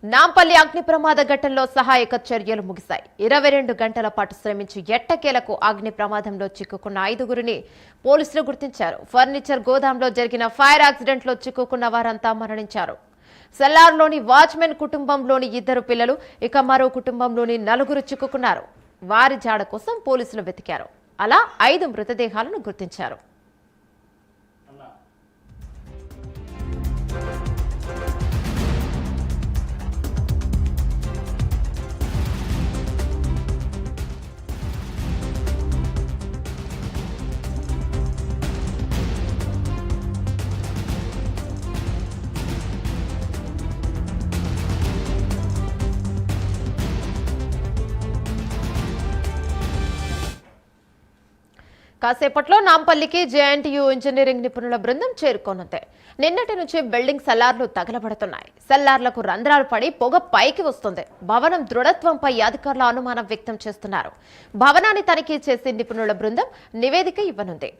నాంపల్లి అగ్ని ప్రమాద ఘటనలో సహాయక చర్యలు ముగిశాయి. 22 గంటల పాటు శ్రమించి ఎట్టకేలకు అగ్ని ప్రమాదంలో చిక్కుకున్న 5గురిని పోలీసులు గుర్తించారు. ఫర్నిచర్ గోదాంలో జరిగిన ఫైర్ యాక్సిడెంట్లో చిక్కుకున్న వారంతా మరణించారు. సెల్లార్లోని వాచ్మెన్ కుటుంబంలోని 2 పిల్లలు, ఇక మరో కుటుంబంలోని 4 చిక్కుకున్నారు. వారి జాడ కోసం పోలీసులు వెతికారు. అలా 5 మృతదేహాలను గుర్తించారు. కాసేపట్లో నాంపల్లికి జేఎన్టీయూ ఇంజనీరింగ్ నిపుణుల బృందం చేరుకోనుంది. నిన్నటి నుంచి బిల్డింగ్ సెల్లార్లు తగలబడుతున్నాయి. సెల్లార్లకు రంధ్రాలు పడి పొగ పైకి వస్తుంది. భవనం దృఢత్వంపై అధికారులు అనుమానం వ్యక్తం చేస్తున్నారు. భవనాన్ని తనిఖీ చేసి నిపుణుల బృందం నివేదిక ఇవ్వనుంది.